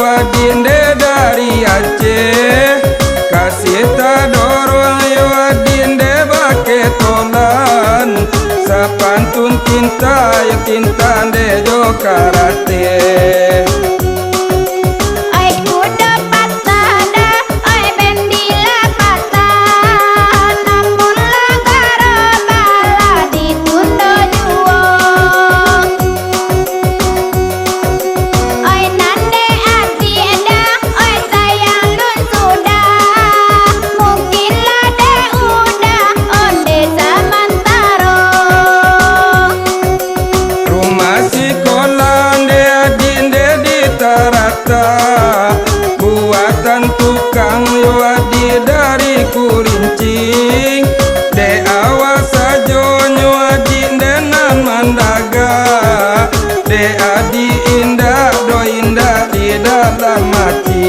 adinde dari Aceh, kasih tak dorong yo adinde bake tolan, sapantun cinta yo cinta de jo karate. Buatan tukang yo adi dari Kulincing, de awas sajo nyo adi denan mandaga, de adi indah do indah di dalam mati.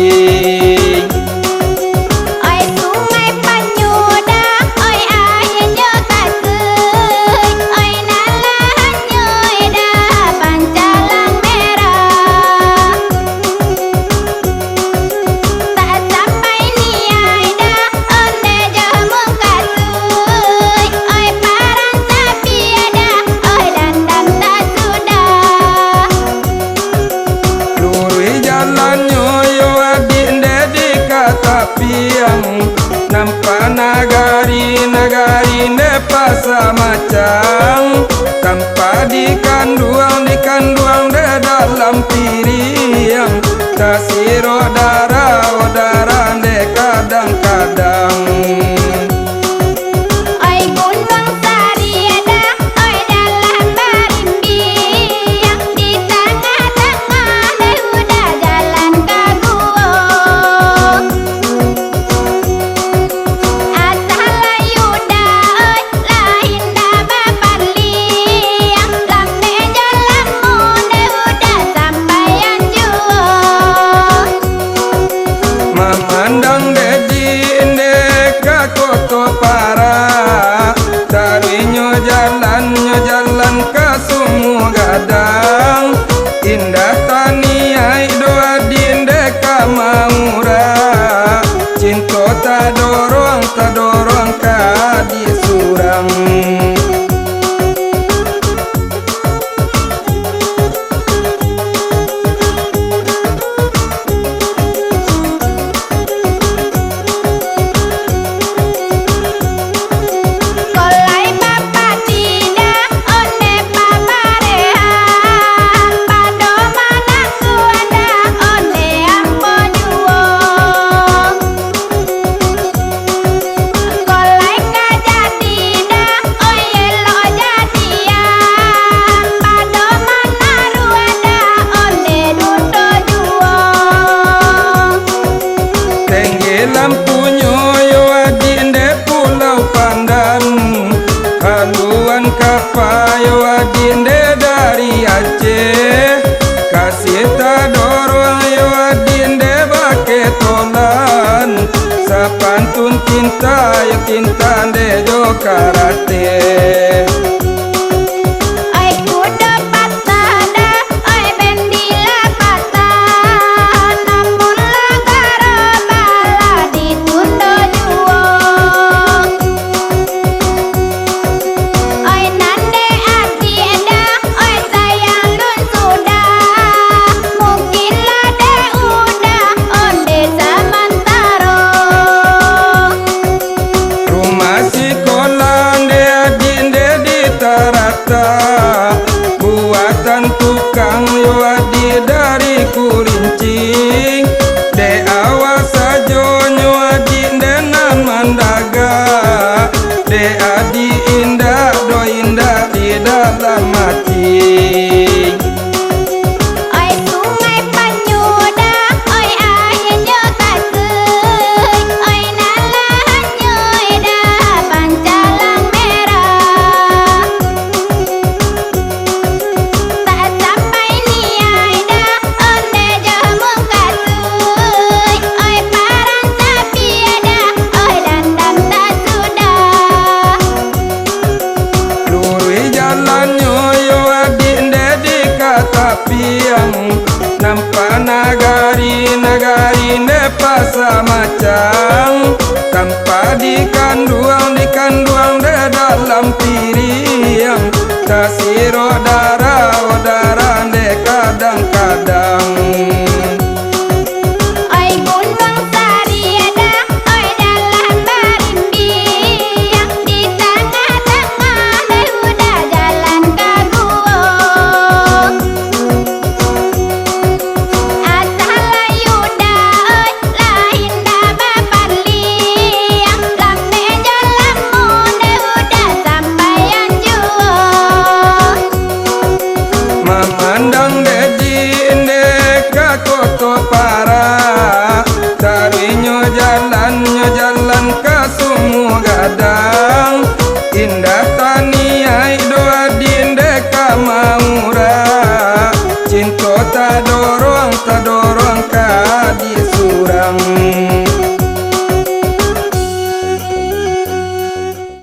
Nampak nagari ne pasa macam, tanpa dikanduang de dalam piring, tasiro darah de kadang-kadang. Memandang dedi indeka koto para, tarinyo jalan ke sumu gadang, indah taniai doa dindeka maura, cinta tak dorong ka disurang. Lampunyo yo adinde Pulau Pandan, haluan kapayo adinde dari Aceh, kasih tak dorong yo adinde bake tolan, sapantun cinta yo cinta de jo karate. rasa macam tanpa dikandung